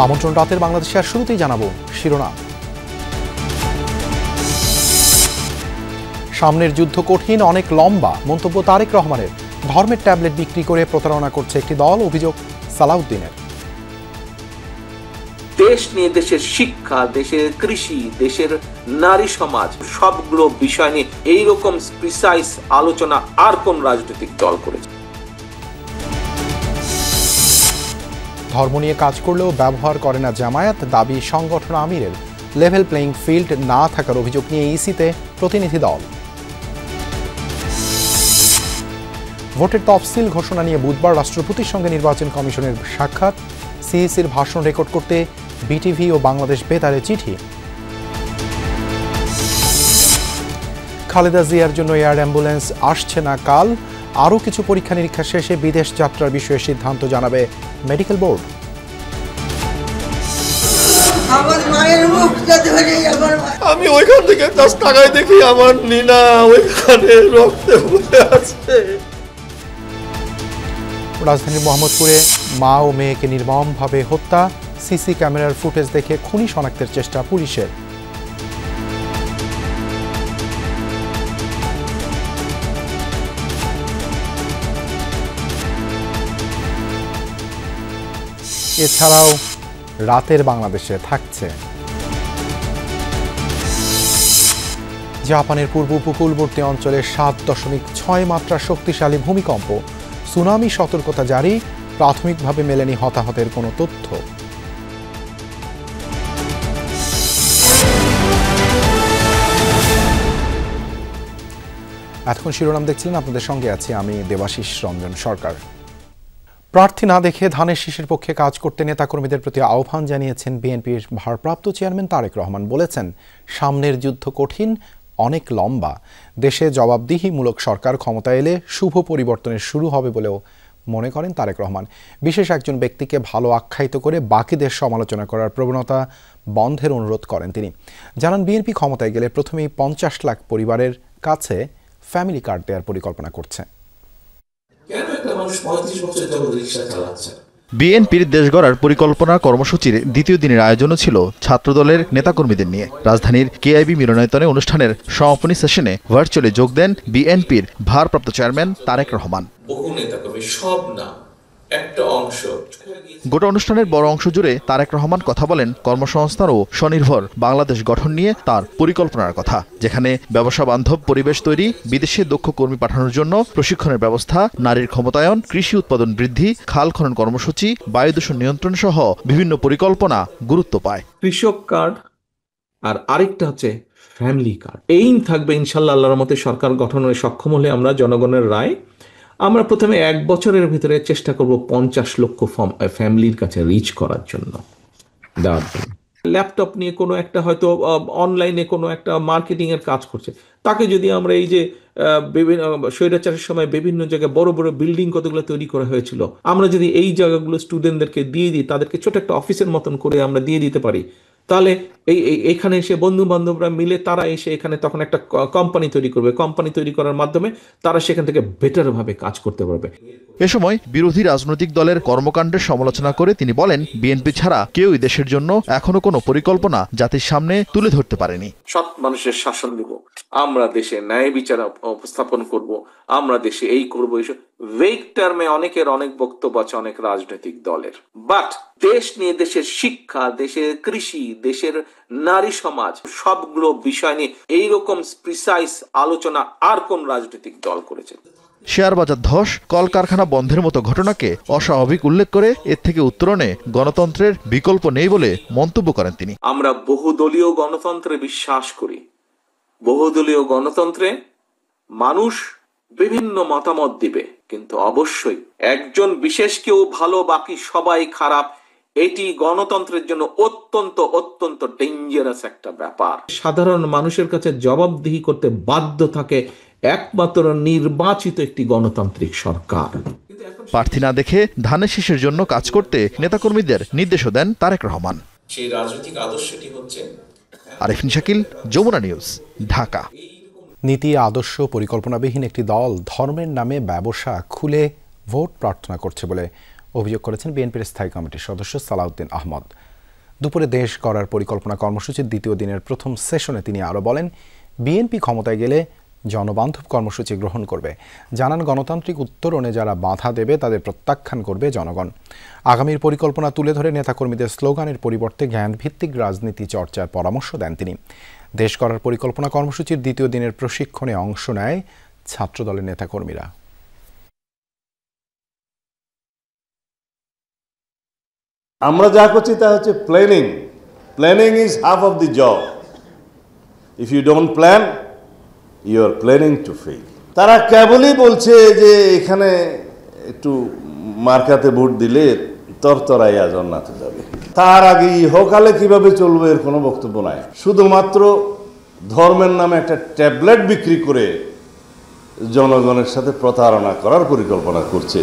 আমন্ত্রণ রাতের বাংলাদেশে আর শুরুতেই জানাবো শিরোনাম। সামনের যুদ্ধ কঠিন, অনেক লম্বা, মন্তব্য তারেক রহমানের। ধর্মের ট্যাবলেট বিক্রি করে প্রতারণা করছে একটি দল, অভিযোগ সালাউদ্দিনের। দেশ নিয়ে, দেশের শিক্ষা, দেশের কৃষি, দেশের নারী সমাজ, সবগুলো বিষয় নিয়ে এইরকম প্রিসাইজ আলোচনা আর কোন রাজনৈতিক দল করেছে? ধর্ম নিয়ে কাজ করলেও ব্যবহার করে না জামায়াত, দাবি সংগঠন আমিরের। লেভেল প্লেইং ফিল্ড না থাকার অভিযোগ নিয়ে ইসিতে প্রতিনিধি দল। ভোটের তফসিল ঘোষণা নিয়ে বুধবার রাষ্ট্রপতির সঙ্গে নির্বাচন কমিশনের সাক্ষাৎ। সিইসির ভাষণ রেকর্ড করতে বিটিভি ও বাংলাদেশ বেতারে চিঠি। খালেদা জিয়ার জন্য এয়ার অ্যাম্বুলেন্স আসছে না কাল। আরও কিছু পরীক্ষা নিরীক্ষা শেষে বিদেশ যাত্রার বিষয়ে সিদ্ধান্ত জানাবে মেডিকেল বোর্ড। আমি ওইখান থেকে 10 টাকায় দেখি আমার নিনা ওইখানে রক্তে ভরে আছে। রাজধানীর মোহাম্মদপুরে মা ও মেয়েকে নির্মমভাবে হত্যা। সিসি ক্যামেরার ফুটেজ দেখে খুনি শনাক্তের চেষ্টা পুলিশের। এছাড়াও রাতের বাংলাদেশে থাকছে জাপানের পূর্ব উপকূলবর্তী অঞ্চলে 7.6 মাত্রা শক্তিশালী ভূমিকম্প। সুনামি সতর্কতা জারি, প্রাথমিকভাবে মেলেনি হতাহতের কোনো তথ্য। এখন শিরোনাম দেখছিলেন, আপনাদের সঙ্গে আছি আমি দেবাশিস রঞ্জন সরকার। প্রার্থী না দেখে ধানের শীষের পক্ষে কাজ করতে নেতাকর্মীদের প্রতি আহ্বান জানিয়েছেন বিএনপির ভারপ্রাপ্ত চেয়ারম্যান তারেক রহমান। বলেছেন, সামনের যুদ্ধ কঠিন, অনেক লম্বা। দেশে জবাবদিহিমূলক সরকার ক্ষমতা এলে শুভ পরিবর্তনের শুরু হবে বলেও মনে করেন তারেক রহমান। বিশেষ একজন ব্যক্তিকে ভালো আখ্যায়িত করে বাকিদের সমালোচনা করার প্রবণতা বন্ধের অনুরোধ করেন তিনি। জানান, বিএনপি ক্ষমতায় গেলে প্রথমেই 50 লাখ পরিবারের কাছে ফ্যামিলি কার্ড দেওয়ার পরিকল্পনা করছে। বিএনপির দেশ গড়ার পরিকল্পনা কর্মসূচির দ্বিতীয় দিনের আয়োজনও ছিল ছাত্রদলের নেতাকর্মীদের নিয়ে। রাজধানীর কেআইবি মিলনায়তনে অনুষ্ঠানের সমাপনী সেশনে ভার্চুয়ালি যোগ দেন বিএনপির ভারপ্রাপ্ত চেয়ারম্যান তারেক রহমান। গোটা অনুষ্ঠানের বড় অংশ জুড়ে তারেক রহমান কথা বলেন কর্মসংস্থান ও স্বনির্ভর বাংলাদেশ গঠন নিয়ে তার পরিকল্পনার কথা, যেখানে ব্যবসা বান্ধব পরিবেশ তৈরি, বিদেশে দক্ষ কর্মী পাঠানোর জন্য প্রশিক্ষণের ব্যবস্থা, নারীর ক্ষমতায়ন, কৃষি উৎপাদন বৃদ্ধি, খাল খনন কর্মসূচি, বায়ু দূষণ নিয়ন্ত্রণ সহ বিভিন্ন পরিকল্পনা গুরুত্ব পায়। কৃষক কার্ড আর আরেকটা হচ্ছে ফ্যামিলি কার্ড। এইম থাকবে ইনশাল্লাহ আল্লাহর মতে সরকার গঠনের সক্ষম হলে আমরা জনগণের রায় আমরা প্রথমে 1 বছরের ভিতরে চেষ্টা করব 50 লক্ষ ফ্যামিলির কাছে রিচ করার জন্য দেওয়ার জন্য। ল্যাপটপ নিয়ে কোনো একটা হয়তো অনলাইনে কোনো একটা মার্কেটিং এর কাজ করছে, তাকে যদি আমরা এই যে বিভিন্ন স্বৈরাচারের সময় বিভিন্ন জায়গায় বড় বড় বিল্ডিং কতগুলো তৈরি করা হয়েছিল, আমরা যদি এই জায়গাগুলো স্টুডেন্টদেরকে দিয়ে দিই, তাদেরকে ছোট একটা অফিসের মতন করে আমরা দিয়ে দিতে পারি, তাহলে এখানে এসে বন্ধু বান্ধবরা মিলে তারা এসে এখানে তখন একটা কোম্পানি তৈরি করবে। কোম্পানি তৈরি করার মাধ্যমে তারা সেখান থেকে বেটার ভাবে কাজ করতে পারবে। এ সময় বিরোধী রাজনৈতিক দলের কর্মকাণ্ডের সমালোচনা করে তিনি বলেন, বিএনপি ছাড়া কেউই দেশের জন্য এখনো কোনো পরিকল্পনা জাতির সামনে তুলে ধরতে পারেনি। সৎ মানুষের শাসন দিব, আমরা দেশে ন্যায় বিচার উপস্থাপন করব, আমরা দেশে এই করব, এইসব ভেগ টার্মে অনেকের অনেক বক্তব্য আছে অনেক রাজনৈতিক দলের। বাট দেশ নিয়ে, দেশের শিক্ষা, দেশের কৃষি, দেশের নারী সমাজ, সবগুলো বিষয় নিয়ে এইরকম প্রিসাইজ আলোচনা আর কোন রাজনৈতিক দল করেছে? শেয়ার বাজার ধস, কলকারখানা বন্ধের মতো ঘটনাকে অস্বাভাবিক উল্লেখ করে এর থেকে উত্তরণে গণতন্ত্রের বিকল্প নেই বলে মন্তব্য করেন তিনি। আমরা বহুদলীয় গণতন্ত্রে বিশ্বাস করি। বহুদলীয় গণতন্ত্রে মানুষ বিভিন্ন মতামত দিবে, কিন্তু অবশ্যই একজন বিশেষ কেউ ভালো, বাকি সবাই খারাপ, এটি গণতন্ত্রের জন্য অত্যন্ত অত্যন্ত ডেঞ্জারাস একটা ব্যাপার। সাধারণ মানুষের কাছে জবাবদিহি করতে বাধ্য থাকে একমাত্র নির্বাচিত একটি গণতান্ত্রিক সরকার। প্রার্থী না দেখে ধানের শীষের জন্য কাজ করতে নেতাকর্মীদের নির্দেশও দেন তারেক রহমান। সেই রাজনৈতিক আদর্শটি হচ্ছে আরিফিন শাকিল, যমুনা নিউজ, ঢাকা। নীতি আদর্শ পরিকল্পনাবিহীন একটি দল ধর্মের নামে ব্যবসা খুলে ভোট প্রার্থনা করছে বলে অভিযোগ করেছেন বিএনপির স্থায়ী কমিটির সদস্য সালাউদ্দিন আহমদ। দুপুরে দেশ গড়ার পরিকল্পনা কর্মসূচির দ্বিতীয় দিনের প্রথম সেশনে তিনি আরও বলেন, বিএনপি ক্ষমতায় গেলে জনবান্ধব কর্মসূচি গ্রহণ করবে। জানান, গণতান্ত্রিক উত্তরণে যারা বাধা দেবে তাদের প্রত্যাখ্যান করবে জনগণ। আগামীর পরিকল্পনা তুলে ধরে নেতাকর্মীদের স্লোগানের পরিবর্তে জ্ঞানভিত্তিক রাজনীতি চর্চার পরামর্শ দেন তিনি। দেশ গড়ার পরিকল্পনা কর্মসূচির দ্বিতীয় দিনের প্রশিক্ষণে অংশ নেয় ছাত্রদলের নেতাকর্মীরা। আমরা যা করছি তা হচ্ছে planning. Planning is half of the job. If you don't plan, you are planning to fail. তারা কেবলই বলছে যে এখানে একটু মার্কাতে ভোট দিলে তরতরাইয়া জান্নাতে যাবে। তার আগে ইহকালে কিভাবে চলবে এর কোনো বক্তব্য নাই। শুধুমাত্র ধর্মের নামে একটা ট্যাবলেট বিক্রি করে জনগণের সাথে প্রতারণা করার পরিকল্পনা করছে।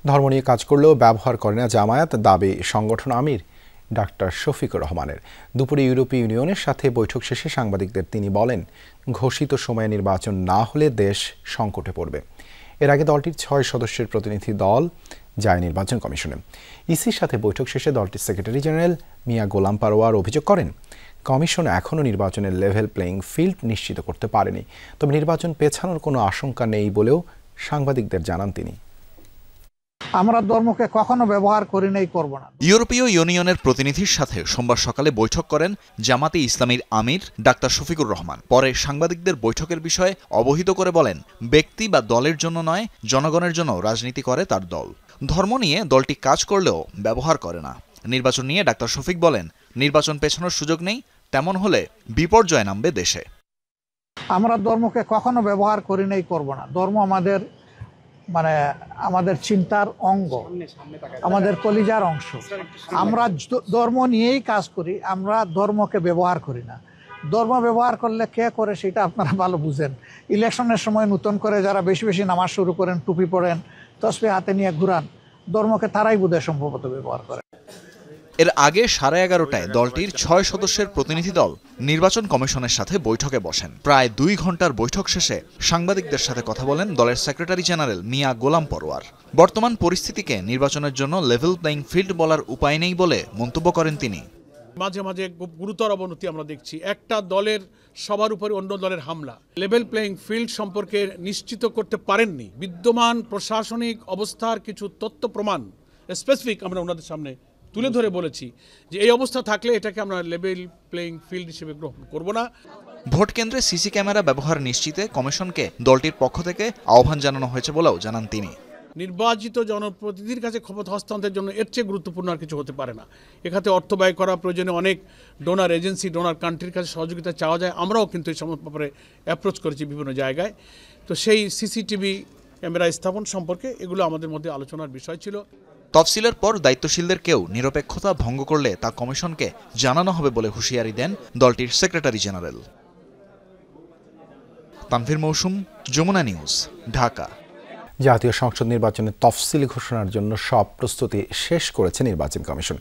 ধর্ম নিয়ে কাজ করলেও ব্যবহার করে না জামায়াত, দাবি সংগঠন আমির ডাক্তার শফিকুর রহমানের। দুপুরে ইউরোপীয় ইউনিয়নের সাথে বৈঠক শেষে সাংবাদিকদের তিনি বলেন, ঘোষিত সময়ে নির্বাচন না হলে দেশ সংকটে পড়বে। এর আগে দলটির 6 সদস্যের প্রতিনিধি দল যায় নির্বাচন কমিশনে। ইসির সাথে বৈঠক শেষে দলটির সেক্রেটারি জেনারেল মিয়া গোলাম পারোয়ার অভিযোগ করেন, কমিশন এখনও নির্বাচনের লেভেল প্লেইং ফিল্ড নিশ্চিত করতে পারেনি। তবে নির্বাচন পেছানোর কোনো আশঙ্কা নেই বলেও সাংবাদিকদের জানান তিনি। আমরা ধর্মকে কখনো ব্যবহার করি নাই, করব না। ইউরোপীয় ইউনিয়নের প্রতিনিধির সাথে সোমবার সকালে বৈঠক করেন জামাতে ইসলামীর আমির ডাক্তার শফিকুর রহমান। পরে সাংবাদিকদের বৈঠকের বিষয়ে অবহিত করে বলেন, ব্যক্তি বা দলের জন্য নয়, জনগণের জন্য রাজনীতি করে তার দল। ধর্ম নিয়ে দলটি কাজ করলেও ব্যবহার করে না। নির্বাচন নিয়ে ডাক্তার শফিক বলেন, নির্বাচন পেছানোর সুযোগ নেই, তেমন হলে বিপর্যয় নামবে দেশে। আমরা ধর্মকে কখনো ব্যবহার করি নাই, করব না। ধর্ম আমাদের চিন্তার অঙ্গ, আমাদের কলিজার অংশ। আমরা ধর্ম নিয়েই কাজ করি, আমরা ধর্মকে ব্যবহার করি না। ধর্ম ব্যবহার করলে কে করে সেটা আপনারা ভালো বুঝেন। ইলেকশনের সময় নতুন করে যারা বেশি বেশি নামাজ শুরু করেন, টুপি পরেন, তসবিহ হাতে নিয়ে ঘুরান, ধর্মকে তারাই বোধহয় সম্ভবত ব্যবহার করে। এর আগে 11:30টায় দলটির 6 সদস্যের প্রতিনিধি দল নির্বাচন কমিশনের সাথে বৈঠকে বসেন। প্রায় 2 ঘন্টার বৈঠক শেষে সাংবাদিকদের সাথে কথা বলেন দলের সেক্রেটারি জেনারেল মিয়া গোলাম পরোয়ার। বর্তমান পরিস্থিতিকে নির্বাচনের জন্য লেভেল প্লেইং ফিল্ড বলার উপায় নেই বলে মন্তব্য করেন তিনি। মাঝে মাঝে গুরুতর অবনতি আমরা দেখছি। একটা দলের সবার উপরে অন্য দলের হামলা। লেভেল প্লেইং ফিল্ড সম্পর্কে নিশ্চিত করতে পারেননি। বিদ্যমান প্রশাসনিক অবস্থার কিছু তথ্য প্রমাণ স্পেসিফিক আমরা ওনাদের সামনে তুলে ধরে বলেছি যে এই অবস্থা থাকলে এটাকে আমরা লেভেল প্লেইং ফিল্ড হিসেবে গ্রহণ করব না। ভোট কেন্দ্রে সিসি ক্যামেরা ব্যবহার নিশ্চিতে কমিশনকে দলটির পক্ষ থেকে আহ্বান জানানো হয়েছে বলেও জানান তিনি। নির্বাচিত জনপ্রতিনিধির কাছে ক্ষমতা হস্তান্তরের জন্য এর চেয়ে গুরুত্বপূর্ণ আর কিছু হতে পারে না। এখানে অর্থ ব্যয় করা প্রয়োজনে অনেক ডোনার এজেন্সি, ডোনার কান্ট্রির কাছে সহযোগিতা চাওয়া যায়। আমরাও কিন্তু এই সমস্ত ব্যাপারে অ্যাপ্রোচ করেছি বিভিন্ন জায়গায়। তো সেই সিসিটিভি ক্যামেরা স্থাপন সম্পর্কে এগুলো আমাদের মধ্যে আলোচনার বিষয় ছিল। তফসিলের পর দায়িত্বশীলদের কেউ নিরপেক্ষতা ভঙ্গ করলে তা কমিশনকে জানানো হবে বলে হুঁশিয়ারি দেন দলটির সেক্রেটারি জেনারেল। তানভীর মৌসুম, যমুনা নিউজ, ঢাকা। জাতীয় সংসদ নির্বাচনের তফসিল ঘোষণার জন্য সব প্রস্তুতি শেষ করেছে নির্বাচন কমিশন।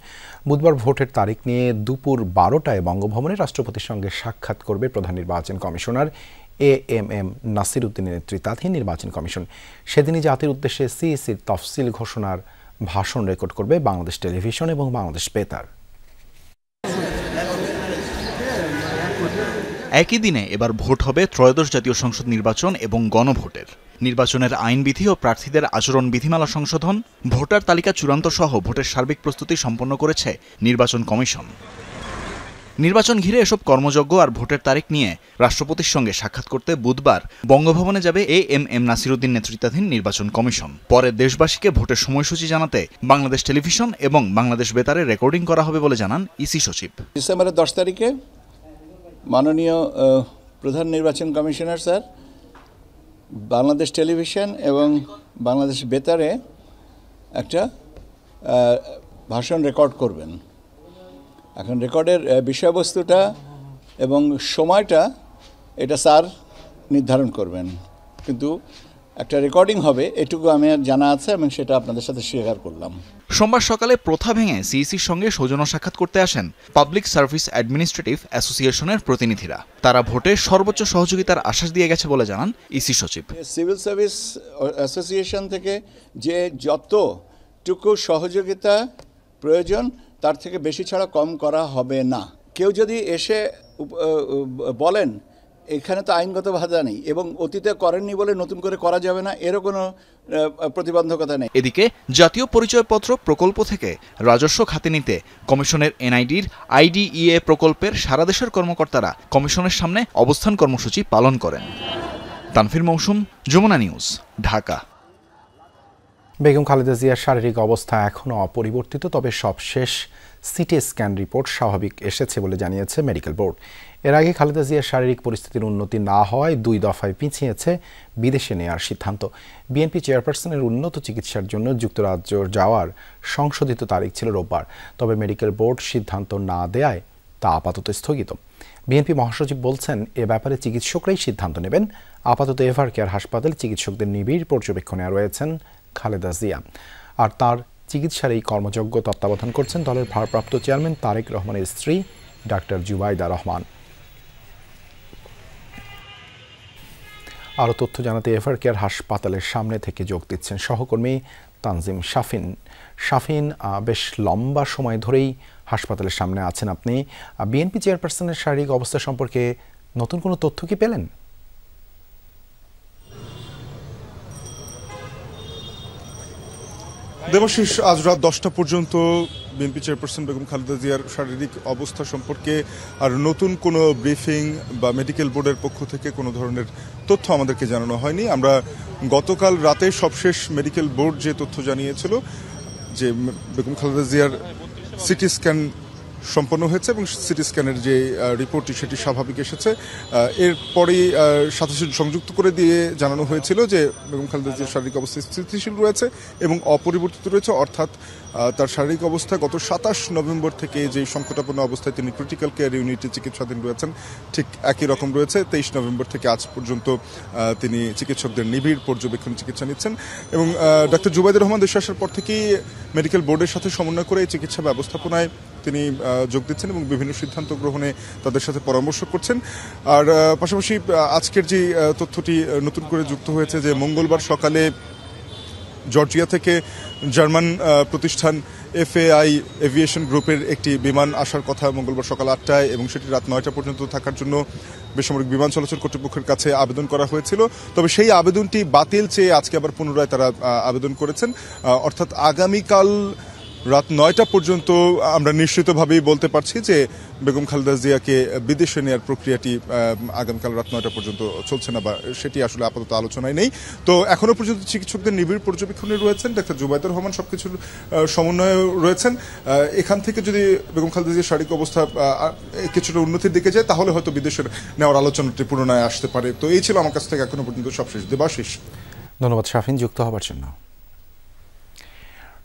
বুধবার ভোটের তারিখ নিয়ে দুপুর 12টায় বঙ্গভবনে রাষ্ট্রপতির সঙ্গে সাক্ষাৎ করবে প্রধান নির্বাচন কমিশনার AMM নাসির উদ্দিনের নেতৃত্বাধীন নির্বাচন কমিশন। সেদিনই জাতির উদ্দেশ্যে সিইসির তফসিল ঘোষণার ভাষণ রেকর্ড করবে বাংলাদেশ টেলিভিশন এবং বাংলাদেশ বেতার। একই দিনে এবার ভোট হবে ত্রয়োদশ জাতীয় সংসদ নির্বাচন এবং গণভোটের। নির্বাচনের আইনবিধি ও প্রার্থীদের আচরণ বিধিমালা সংশোধন, ভোটার তালিকা চূড়ান্ত সহ ভোটের সার্বিক প্রস্তুতি সম্পন্ন করেছে নির্বাচন কমিশন। নির্বাচন ঘিরে এসব কর্মযজ্ঞ আর ভোটের তারিখ নিয়ে রাষ্ট্রপতির সঙ্গে সাক্ষাৎ করতে বুধবার বঙ্গভবনে যাবে AMM নাসির উদ্দিন নেতৃত্বাধীন নির্বাচন কমিশন। পরে দেশবাসীকে ভোটের সময়সূচি জানাতে বাংলাদেশ টেলিভিশন এবং বাংলাদেশ বেতারে রেকর্ডিং করা হবে বলে জানান ইসি সচিব। ডিসেম্বরের 10 তারিখে মাননীয় প্রধান নির্বাচন কমিশনার স্যার বাংলাদেশ টেলিভিশন এবং বাংলাদেশ বেতারে একটা ভাষণ রেকর্ড করবেন। এখন রেকর্ডের বিষয়বস্তুটা এবং সময়টা এটা স্যার নির্ধারণ করবেন, কিন্তু একটা রেকর্ডিং হবে, এটুকু আমি জানা আছে এবং সেটা আপনাদের সাথে শেয়ার করলাম। সোমবার সকালে প্রথা ভেঙে সিইসির সঙ্গে সৌজন্য সাক্ষাৎ করতে আসেন পাবলিক সার্ভিস অ্যাডমিনিস্ট্রেটিভ অ্যাসোসিয়েশনের প্রতিনিধিরা। তারা ভোটে সর্বোচ্চ সহযোগিতার আশ্বাস দিয়ে গেছে বলে জানান ইসি সচিব। সিভিল সার্ভিস অ্যাসোসিয়েশন থেকে যে যতটুকু সহযোগিতা প্রয়োজন তার থেকে বেশি ছাড়া কম করা হবে না। কেউ যদি এসে বলেন এখানে তো আইনগত বাধা নেই এবং অতীতে করেননি বলে নতুন করে করা যাবে না, এরও কোনো প্রতিবন্ধকতা নেই। এদিকে জাতীয় পরিচয়পত্র প্রকল্প থেকে রাজস্ব খাতে নিতে কমিশনের এনআইডির আইডিইএ প্রকল্পের সারা দেশের কর্মকর্তারা কমিশনের সামনে অবস্থান কর্মসূচি পালন করেন। তানফির মৌসুম, যমুনা নিউজ, ঢাকা। বেগম খালেদা জিয়ার শারীরিক অবস্থা এখনও অপরিবর্তিত, তবে সবশেষ সিটি স্ক্যান রিপোর্ট স্বাভাবিক এসেছে বলে জানিয়েছে মেডিকেল বোর্ড। এর আগে খালেদা জিয়ার শারীরিক পরিস্থিতির উন্নতি না হওয়ায় 2 দফায় পিছিয়েছে বিদেশে নেওয়ার সিদ্ধান্ত। বিএনপি চেয়ারপারসনের উন্নত চিকিৎসার জন্য যুক্তরাজ্য যাওয়ার সংশোধিত তারিখ ছিল রোববার, তবে মেডিকেল বোর্ড সিদ্ধান্ত না দেয়ায় তা আপাতত স্থগিত। বিএনপি মহাসচিব বলছেন, এ ব্যাপারে চিকিৎসকরাই সিদ্ধান্ত নেবেন। আপাতত এভার কেয়ার হাসপাতালে চিকিৎসকদের নিবিড় পর্যবেক্ষণে রয়েছেন খালেদা জিয়া, আর তার চিকিৎসার এই কর্মযজ্ঞ তত্ত্বাবধান করছেন দলের ভারপ্রাপ্ত চেয়ারম্যান তারেক রহমানের স্ত্রী ডাক্তার জুবাইদা রহমান। আরও তথ্য জানাতে এভার কেয়ার হাসপাতালের সামনে থেকে যোগ দিচ্ছেন সহকর্মী তানজিম শাফিন। বেশ লম্বা সময় ধরেই হাসপাতালের সামনে আছেন আপনি। বিএনপি চেয়ারপারসনের শারীরিক অবস্থা সম্পর্কে নতুন কোনো তথ্য কি পেলেন? দেবাশিস, আজ রাত 10টা পর্যন্ত বিএনপি চেয়ারপারসন বেগম খালেদা জিয়ার শারীরিক অবস্থা সম্পর্কে আর নতুন কোনো ব্রিফিং বা মেডিকেল বোর্ডের পক্ষ থেকে কোনো ধরনের তথ্য আমাদেরকে জানানো হয়নি। আমরা গতকাল রাতে সবশেষ মেডিকেল বোর্ড যে তথ্য জানিয়েছিল যে বেগম খালেদা জিয়ার সিটি স্ক্যান সম্পন্ন হয়েছে এবং সিটি স্ক্যানের যে রিপোর্টটি সেটি স্বাভাবিক এসেছে। এরপরেই সাথে সংযুক্ত করে দিয়ে জানানো হয়েছিল যে বেগম খালেদা জিয়ার শারীরিক অবস্থা স্থিতিশীল রয়েছে এবং অপরিবর্তিত রয়েছে, অর্থাৎ তার শারীরিক অবস্থা গত 27 নভেম্বর থেকে যে সংকটাপন্ন অবস্থায় তিনি ক্রিটিক্যাল কেয়ার ইউনিটে চিকিৎসাধীন রয়েছেন ঠিক একই রকম রয়েছে। 23 নভেম্বর থেকে আজ পর্যন্ত তিনি চিকিৎসকদের নিবিড় পর্যবেক্ষণ চিকিৎসা নিচ্ছেন এবং ডাক্তার জুবাইদা রহমান দেশে আসার পর থেকেই মেডিকেল বোর্ডের সাথে সমন্বয় করে এই চিকিৎসা ব্যবস্থাপনায় তিনি যোগ দিচ্ছেন এবং বিভিন্ন সিদ্ধান্ত গ্রহণে তাদের সাথে পরামর্শ করছেন। আর পাশাপাশি আজকের যে তথ্যটি নতুন করে যুক্ত হয়েছে যে মঙ্গলবার সকালে জর্জিয়া থেকে জার্মান প্রতিষ্ঠান FAI এভিয়েশন গ্রুপের একটি বিমান আসার কথা মঙ্গলবার সকাল 8টায় এবং সেটি রাত 9টা পর্যন্ত থাকার জন্য বেসামরিক বিমান চলাচল কর্তৃপক্ষের কাছে আবেদন করা হয়েছিল। তবে সেই আবেদনটি বাতিল চেয়ে আজকে আবার পুনরায় তারা আবেদন করেছেন, অর্থাৎ আগামীকাল রাত 9টা পর্যন্ত আমরা নিশ্চিতভাবেই বলতে পারছি যে বেগম খালেদা জিয়াকে বিদেশে নেওয়ার প্রক্রিয়াটি আগামীকাল রাত 9টা পর্যন্ত চলছে না বা সেটি আসলে আপাতত আলোচনায় নেই। তো এখনো পর্যন্ত চিকিৎসকদের নিবিড় পর্যবেক্ষণে রয়েছেন, ডাক্তার জুবাইদা রহমান সবকিছুর সমন্বয়ে রয়েছেন। এখান থেকে যদি বেগম খালেদা জিয়ার শারীরিক অবস্থা কিছুটা উন্নতির দিকে যায় তাহলে হয়তো বিদেশের নেওয়ার আলোচনাটি পুনরায় আসতে পারে। তো এই ছিল আমার কাছ থেকে এখনো পর্যন্ত সবশেষ। দেবাশিস, ধন্যবাদ শাফিন যুক্ত হবার জন্য।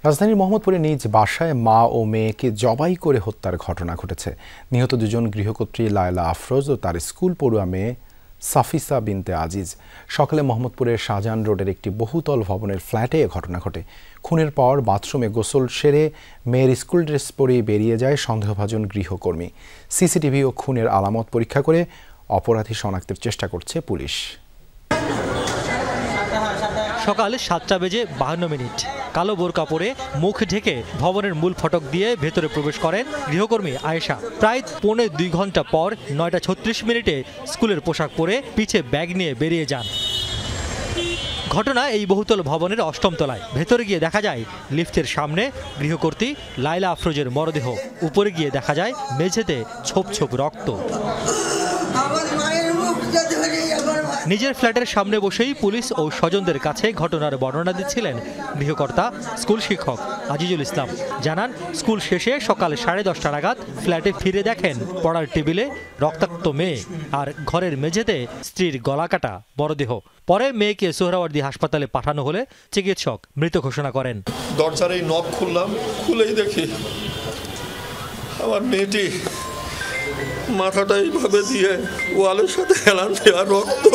রাজধানীর মোহাম্মদপুরে নিজ বাসায় মা ও মেয়েকে জবাই করে হত্যার ঘটনা ঘটেছে। নিহত দুজন গৃহকর্ত্রী লায়লা আফরোজ ও তার স্কুল পড়ুয়া মেয়ে সাফিসা বিনতে আজিজ। সকালে মোহাম্মদপুরের শাহজাহান রোডের একটি বহুতল ভবনের ফ্ল্যাটে এ ঘটনা ঘটে। খুনের পর বাথরুমে গোসল সেরে মেয়ের স্কুল ড্রেস পরে বেরিয়ে যায় সন্দেহভাজন গৃহকর্মী। সিসিটিভি ও খুনের আলামত পরীক্ষা করে অপরাধী শনাক্তের চেষ্টা করছে পুলিশ। সকাল 7:52 কালো বোরকা পরে মুখ ঢেকে ভবনের মূল ফটক দিয়ে ভেতরে প্রবেশ করেন গৃহকর্মী আয়েশা। প্রায় 2.25 ঘন্টা পর 9:36 স্কুলের পোশাক পরে পিছে ব্যাগ নিয়ে বেরিয়ে যান। ঘটনা এই বহুতল ভবনের 8ম তলায়। ভেতরে গিয়ে দেখা যায় লিফটের সামনে গৃহকর্ত্রী লায়লা আফরোজের মরদেহ। উপরে গিয়ে দেখা যায় মেঝেতে ছোপ ছোপ রক্ত। নিজের ফ্ল্যাটের সামনে বসেই পুলিশ ও স্বজনদের কাছে ঘটনার বর্ণনা দিচ্ছিলেন গৃহকর্তা স্কুল শিক্ষক আজিজুল ইসলাম। জানান, স্কুল শেষে সকাল 10:30 নাগাদ ফ্ল্যাটে ফিরে দেখেন পড়ার টেবিলে রক্তাক্ত মেয়ে আর ঘরের মেঝেতে স্ত্রীর গলাকাটা মরদেহ। পরে মেয়েকে সোহরাওয়ার্দী হাসপাতালে পাঠানো হলে চিকিৎসক মৃত ঘোষণা করেন। দরজার এই নব খুললাম, খুলেই দেখি আমার মেয়েটি মাথাটা এইভাবে দিয়ে ওয়ালের সাথে হেলান দেওয়া, রক্ত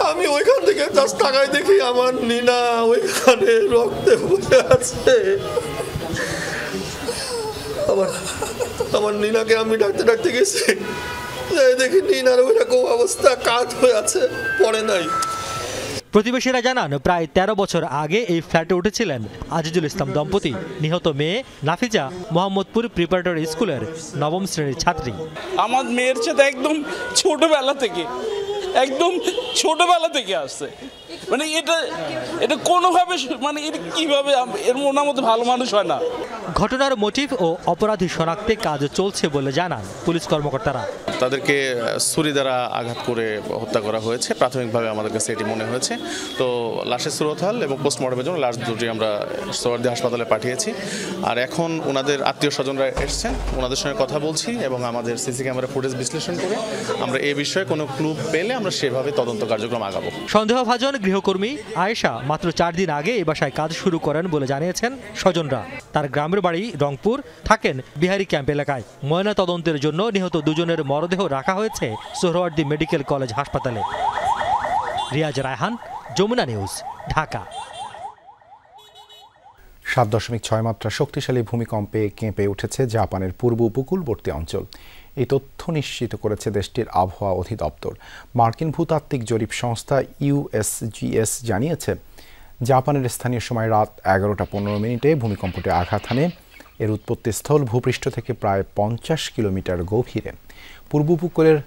আমি ওইখান থেকে জাস্ট তাকাই দেখি আমার নিনা ওইখানে রক্তে বসে আছে। আমার নিনাকে আমি ডাকতে গেছি, দেখি নিনার ওইরকম অবস্থা, কাত হয়ে আছে, পড়ে নাই। প্রতিবেশীরা জানান প্রায় 13 বছর আগে এই ফ্ল্যাটে উঠেছিলেন আজিজুল ইসলাম দম্পতি। নিহত মেয়ে নাফিজা মোহাম্মদপুর প্রিপারেটরি স্কুলের 9ম শ্রেণীর ছাত্রী। আমার মেয়ের সাথে একদম ছোটবেলা থেকে আসছে, মানে এটা কোনোভাবে, মানে এটা কিভাবে, এর মনের মতো ভালো মানুষ হয় না। ঘটনার মোটিভ ও অপরাধী শনাক্তে কাজ চলছে বলে জানান পুলিশ কর্মকর্তারা। তাদেরকে ছুরি দ্বারা আঘাত করে হত্যা করা হয়েছে, প্রাথমিকভাবে আমাদের কাছে এটি মনে হয়েছে। তো লাশের সুরতহাল এবং পোস্টমর্টমের জন্য লাশ দুটি আমরা সোহরাওয়ার্দী হাসপাতালে পাঠিয়েছি। আর এখন ওনাদের আত্মীয় স্বজনরা এসেছেন, ওনাদের সঙ্গে কথা বলছি এবং আমাদের সিসি ক্যামেরা ফুটেজ বিশ্লেষণ করে আমরা এ বিষয়ে কোনো ক্লু পেলে আমরা সেভাবে তদন্ত কার্যক্রম আগাবো। সন্দেহভাজন গৃহকর্মী আয়েশা মাত্র 4 দিন আগে এই বাসায় কাজ শুরু করেন বলে জানিয়েছেন স্বজনরা। তার গ্রামের বাড়ি রংপুর, থাকেন বিহারি ক্যাম্প এলাকায়। ময়না তদন্তের জন্য নিহত দুজনের মরদেহ রাখা হয়েছে সোহরাওয়ার্দী মেডিকেল কলেজ হাসপাতালে। রিয়াজ রায়হান, যমুনা নিউজ, ঢাকা। 7.6 মাত্রা শক্তিশালী ভূমিকম্পে কেঁপে উঠেছে জাপানের পূর্ব উপকূলবর্তী অঞ্চল। এই তথ্য নিশ্চিত করেছে দেশটির আবহাওয়া অধিদপ্তর। মার্কিন ভূতাত্ত্বিক জরিপ সংস্থা USGS জানিয়েছে, জাপানের স্থানীয় সময় রাত 11:15 ভূমিকম্পটি আঘাত হানে। এর উৎপত্তিস্থল ভূপৃষ্ঠ থেকে প্রায় 50 কিলোমিটার গভীরে। পূর্ব উপকূলের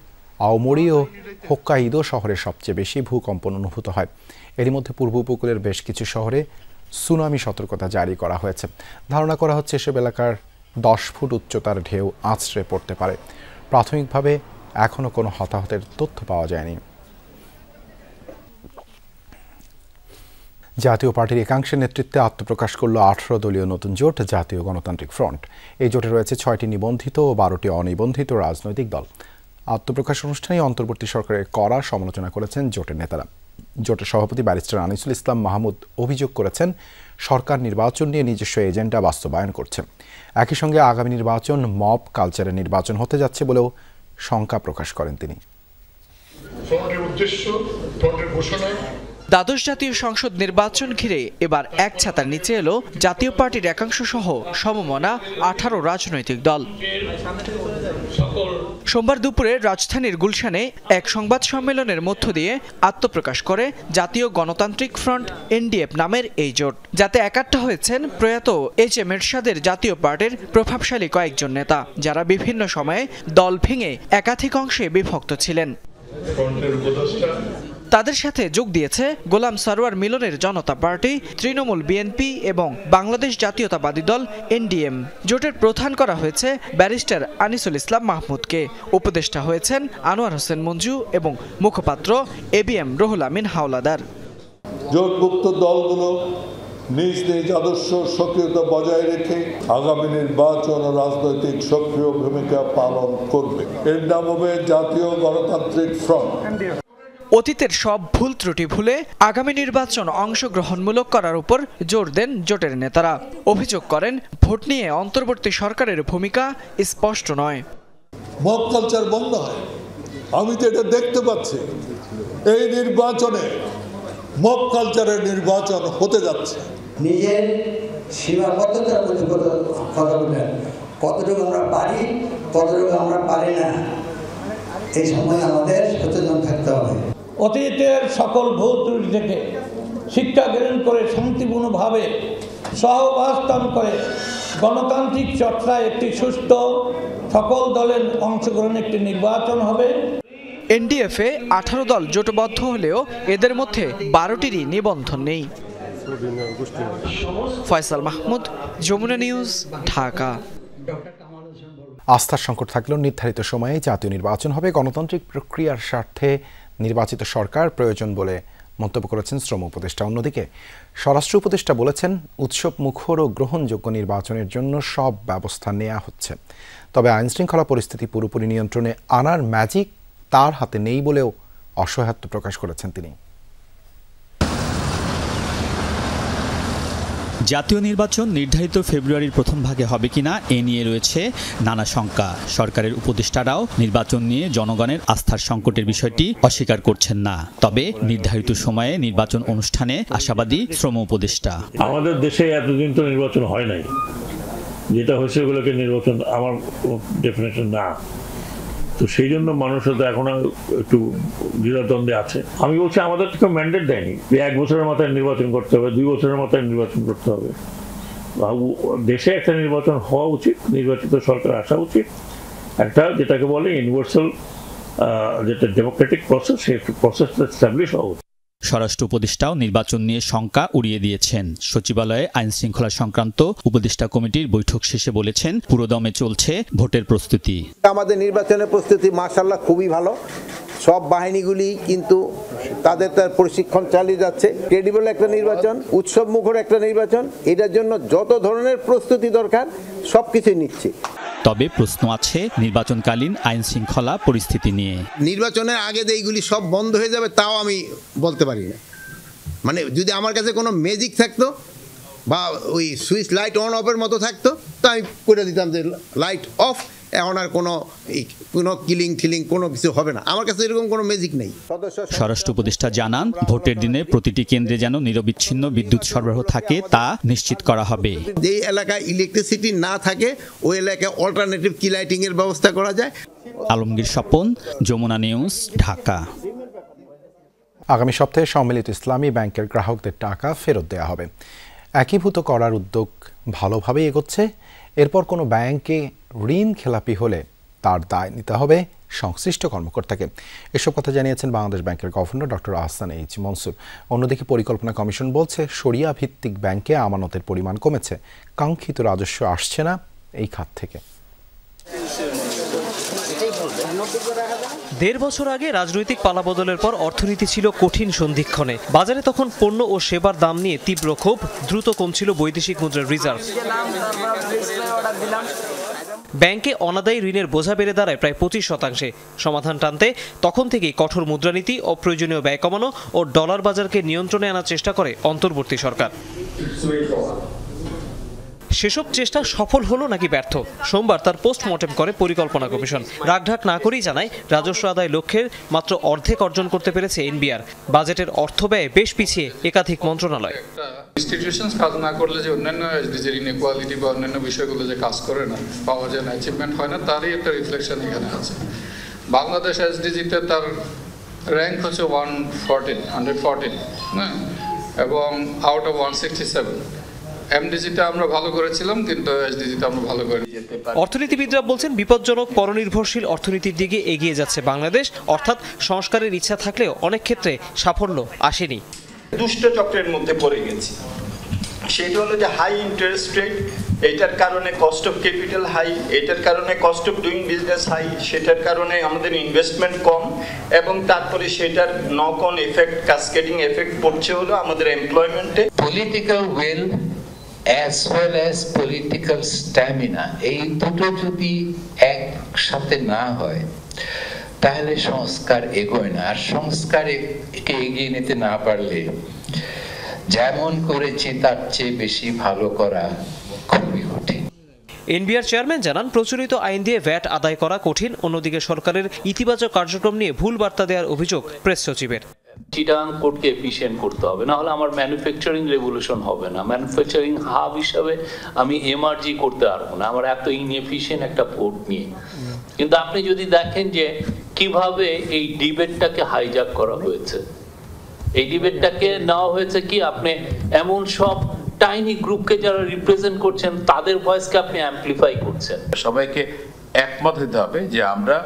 আওমোরি ও হোক্কাইদো শহরে সবচেয়ে বেশি ভূকম্পন অনুভূত হয়। এরই মধ্যে পূর্ব উপকূলের বেশ কিছু শহরে সুনামি সতর্কতা জারি করা হয়েছে। ধারণা করা হচ্ছে এসব এলাকার 10 ফুট উচ্চতার ঢেউ আছড়ে পড়তে পারে। প্রাথমিকভাবে এখনও কোনো হতাহতের তথ্য পাওয়া যায়নি। জাতীয় পার্টির একাংশের নেতৃত্বে আত্মপ্রকাশ করল 18 দলীয় নতুন জোট জাতীয় গণতান্ত্রিক ফ্রন্ট। এই জোটে রয়েছে 6টি নিবন্ধিত ও 12টি অনিবন্ধিত রাজনৈতিক দল। আত্মপ্রকাশ অনুষ্ঠানে অন্তর্বর্তী সরকারের কড়া সমালোচনা করেছেন জোটের নেতারা। জোটের সভাপতি ব্যারিস্টার আনিসুল ইসলাম মাহমুদ অভিযোগ করেছেন, সরকার নির্বাচন নিয়ে নিজস্ব এজেন্ডা বাস্তবায়ন করছে। একই সঙ্গে আগামী নির্বাচন মব কালচারের নির্বাচন হতে যাচ্ছে বলেও শঙ্কা প্রকাশ করেন তিনি। দ্বাদশ জাতীয় সংসদ নির্বাচন ঘিরে এবার এক ছাতার নিচে এলো জাতীয় পার্টির একাংশ সহ সমমনা 18 রাজনৈতিক দল। সোমবার দুপুরে রাজধানীর গুলশানে এক সংবাদ সম্মেলনের মধ্য দিয়ে আত্মপ্রকাশ করে জাতীয় গণতান্ত্রিক ফ্রন্ট NDF নামের এই জোট, যাতে একাট্টা হয়েছেন প্রয়াত HM এরশাদের জাতীয় পার্টির প্রভাবশালী কয়েকজন নেতা, যারা বিভিন্ন সময়ে দল ভেঙে একাধিক অংশে বিভক্ত ছিলেন। তাদের সাথে যোগ দিয়েছে গোলাম সরওয়ার মিলনের জনতা পার্টি, তৃণমূল BNP এবং বাংলাদেশ জাতীয়তাবাদী দল NDM। জোটের প্রধান করা হয়েছে ব্যারিস্টার আনিসুল ইসলাম মাহমুদকে। উপদেষ্টা হয়েছেন আনোয়ার হোসেন মঞ্জু এবং মুখপাত্র ABM রুহুল আমিন হাওলাদার। জোটভুক্ত দলগুলো নিজ নিজ আদর্শ সক্রিয়তা বজায় রেখে আগামী নির্বাচন ও রাজনৈতিক সক্রিয় ভূমিকা পালন করবে। এর নাম হবে জাতীয় গণতান্ত্রিক ফ্রন্ট। অতীতের সব ভুল ত্রুটি ভুলে আগামী নির্বাচন অংশগ্রহণমূলক করার উপর জোর দেন জোটের নেতারা। অভিযোগ করেন, ভোট নিয়ে অন্তর্বর্তী সরকারের ভূমিকা স্পষ্ট নয়। মব কালচার বন্ধ হয়, আমি তো এটা দেখতে পাচ্ছি। এই নির্বাচনে মব কালচারের নির্বাচন হতে যাচ্ছে। নিজের সীমাবদ্ধতার প্রতি কথা বললেন, কতটুকু আমরা পারি, কতটুকু আমরা পারি না, এই সময় আমাদের সচেতন থাকতে হবে। অতীতের সকল ভুল ত্রুটি থেকে শিক্ষা গ্রহণ করে শান্তিপূর্ণভাবে সহাবস্থান করে গণতান্ত্রিক চর্চায় একটি সুস্থ সকল দলের অংশগ্রহণে একটি নির্বাচন হবে। NDF-এ 18 দল জোটবদ্ধ হলেও এদের মধ্যে 12টিরই নিবন্ধন নেই। ফয়সাল মাহমুদ, যমুনা নিউজ, ঢাকা। আস্থার সংকট থাকলেও নির্ধারিত সময়ে জাতীয় নির্বাচন হবে। গণতান্ত্রিক প্রক্রিয়ার স্বার্থে নির্বাচিত সরকার প্রয়োজন বলে মন্তব্য করেছেন শ্রম উপদেষ্টা। অন্যদিকে স্বরাষ্ট্র উপদেষ্টা বলেছেন, উৎসব মুখর ও গ্রহণযোগ্য নির্বাচনের জন্য সব ব্যবস্থা নেওয়া হচ্ছে, তবে আইনশৃঙ্খলা পরিস্থিতি পুরোপুরি নিয়ন্ত্রণে আনার ম্যাজিক তার হাতে নেই বলেও অসহায়ত্ব প্রকাশ করেছেন তিনি। জাতীয় নির্বাচন নির্ধারিত ফেব্রুয়ারির প্রথম ভাগে হবে কিনা এ নিয়ে রয়েছে নানা শঙ্কা। সরকারের উপদেষ্টারাও নির্বাচন নিয়ে জনগণের আস্থার সংকটের বিষয়টি অস্বীকার করছেন না। তবে নির্ধারিত সময়ে নির্বাচন অনুষ্ঠানে আশাবাদী শ্রম উপদেষ্টা। আমাদের দেশে এতদিন তো নির্বাচন হয় নাই, যেটা হয়েছে ওগুলোকে নির্বাচন আমার ডেফিনেশন না। তো সেই জন্য মানুষ তো এখন একটু দ্বিধাদ্বন্দ্বে আছে। আমি বলছি আমাদের তো ম্যান্ডেট দেয়নি যে 1 বছরের মাথায় নির্বাচন করতে হবে, 2 বছরের মাথায় নির্বাচন করতে হবে। দেশে একটা নির্বাচন হওয়া উচিত, নির্বাচিত সরকার আসা উচিত, একটা যেটাকে বলে ইউনিভার্সাল যেটা ডেমোক্রেটিক প্রসেস, সেই প্রসেসটা এস্টাবলিশ হওয়া উচিত। স্বরাষ্ট্র উপদেষ্টাও নির্বাচন নিয়ে শঙ্কা উড়িয়ে দিয়েছেন। সচিবালয়ে আইন শৃঙ্খলা সংক্রান্ত উপদেষ্টা কমিটির বৈঠক শেষে বলেছেন, পুরোদমে চলছে ভোটের প্রস্তুতি। আমাদের নির্বাচনের প্রস্তুতি মাশাআল্লাহ খুবই ভালো। সব বাহিনীগুলি কিন্তু তাদের প্রশিক্ষণ চালিয়ে যাচ্ছে। ক্রেডিবল একটা নির্বাচন, উৎসব মুখর একটা নির্বাচন, এটার জন্য যত ধরনের প্রস্তুতি দরকার সবকিছু নিচ্ছে। তবে প্রশ্ন আছে নির্বাচনকালীন আইন শৃঙ্খলা পরিস্থিতি নিয়ে। নির্বাচনের আগে যে এইগুলি সব বন্ধ হয়ে যাবে তাও আমি বলতে পারি না। মানে যদি আমার কাছে কোনো ম্যাজিক থাকতো বা ওই সুইচ লাইট অন অফের মতো থাকতো তো আমি করে দিতাম যে লাইট অফ, এখন আর কোনো কিলিং ঠিলিং কোনো কিছু হবে না। আমার কাছে এরকম কোনো ম্যাজিক নেই। স্বরাষ্ট্র উপদেষ্টা জানান, ভোটের দিনে প্রতিটি কেন্দ্রে যেন নিরবিচ্ছিন্ন বিদ্যুৎ সরবরাহ থাকে তা নিশ্চিত করা হবে। যে এলাকায় ইলেকট্রিসিটি না থাকে ওই এলাকায় অল্টারনেটিভ কি লাইটিং এর ব্যবস্থা করা যায়। আলমগীর স্বপন, যমুনা নিউজ, ঢাকা। আগামী সপ্তাহে সম্মিলিত ইসলামী ব্যাংকের গ্রাহকদের টাকা ফেরত দেওয়া হবে। একীভূত করার উদ্যোগ ভালোভাবেই এগোচ্ছে। এরপর কোনো ব্যাংকে ঋণ খেলাপি হলে তার দায় নিতে হবে সংশ্লিষ্ট কর্মকর্তাকে। এসব কথা জানিয়েছেন বাংলাদেশ ব্যাংকের governor doctor Ahsan H Mansur. অন্যদিকে পরিকল্পনা কমিশন বলছে, শরিয়া ভিত্তিক ব্যাংকে আমানতের পরিমাণ কমেছে, কাঙ্ক্ষিত রাজস্ব আসছে না এই খাত থেকে। 1.5 বছর আগে রাজনৈতিক পালাবদলের পর অর্থনীতি ছিল কঠিন সন্ধিক্ষণে। বাজারে তখন পণ্য ও সেবার দাম নিয়ে তীব্র ক্ষোভ, দ্রুত কমছিল বৈদেশিক মুদ্রার রিজার্ভ। ব্যাংকে অনাদায়ী ঋণের বোঝা বেড়ে দাঁড়ায় প্রায় 25%। সমাধান টানতে তখন থেকেই কঠোর মুদ্রানীতি, অপ্রয়োজনীয় ব্যয় কমানো ও ডলার বাজারকে নিয়ন্ত্রণে আনার চেষ্টা করে অন্তর্বর্তী সরকার। সেসব চেষ্টা সফল হলো নাকি ব্যর্থ, সোমবার তার পোস্টমর্টেম করে পরিকল্পনা কমিশন। রাগঢাক না করেই জানায়, রাজস্ব আদায় লক্ষ্যের মাত্র অর্ধেক অর্জন করতে পেরেছে এনবিআর। বাজেটের অর্থ ব্যয় বেশ পিছিয়ে একাধিক মন্ত্রণালয়। ইনস্টিটিউশনস কাজ না করলে যে অন্যান্য এসডিজির ইনইকুয়ালিটি বা অন্যান্য বিষয়গুলো যে কাজ করে না, পাওয়া যায় না, অ্যাচিভমেন্ট হয় না, তারই একটা রিফ্লেকশন এখানে আছে। বাংলাদেশ এসডিজিতে তার র্যাঙ্ক হচ্ছে 114, হ্যাঁ, এবং আউট অফ 167। এমডিজিতে আমরা ভালো করেছিলাম, কিন্তু এসডিজিতে আমরা ভালো করিনি। অর্থনীতিবিদরা বলছেন, বিপজ্জনক পরনির্ভরশীল অর্থনীতির দিকে এগিয়ে যাচ্ছে বাংলাদেশ। অর্থাৎ সংস্কারের ইচ্ছা থাকলেও অনেক ক্ষেত্রে সাফল্য আসেনি। দুষ্ট চক্রের মধ্যে পড়ে গেছি। সেটা হলো যে হাই ইন্টারেস্ট রেট, এইটার কারণে কস্ট অফ ক্যাপিটাল হাই, এটার কারণে cost of doing business high, সেটার কারণে আমাদের ইনভেস্টমেন্ট কম, এবং তারপরে সেটার knock on effect, cascading effect পড়ছে হলো আমাদের এমপ্লয়মেন্টে। Political will as well as political stamina, এই দুটো যদি একসাথে না হয় তাহলে সংস্কার এগোয় না। আর সংস্কারকে এগিয়ে নিতে না পারলে যেমন করেছি তার চেয়ে বেশি ভালো করা খুবই কঠিন। এনবিআর চেয়ারম্যান জানান, প্রচলিত আইন দিয়ে ভ্যাট আদায় করা কঠিন। অন্যদিকে সরকারের ইতিবাচক কার্যক্রম নিয়ে ভুল বার্তা দেওয়ার অভিযোগ প্রেস সচিবের। চিটাগাং কোর্টকে এফিশিয়েন্ট করতে হবে, না হলে আমার ম্যানুফ্যাকচারিং রেভলিউশন হবে না। ম্যানুফ্যাকচারিং হাব হিসাবে আমি এমআরজি করতে পারবো না আমার এত ইনএফিশিয়েন্ট একটা পোর্ট নিয়ে। কিন্তু আপনি যদি দেখেন যে কিভাবে এই ডিবেটটাকে হাইজ্যাক করা হয়েছে, এই ডিবেটটাকে নেওয়া হয়েছে কি, আপনি এমন সব টাইনি গ্রুপকে যারা রিপ্রেজেন্ট করছেন তাদের ভয়েসকে আপনি অ্যাম্পলিফাই করছেন। সবাইকে একমত হতে হবে যে আমরা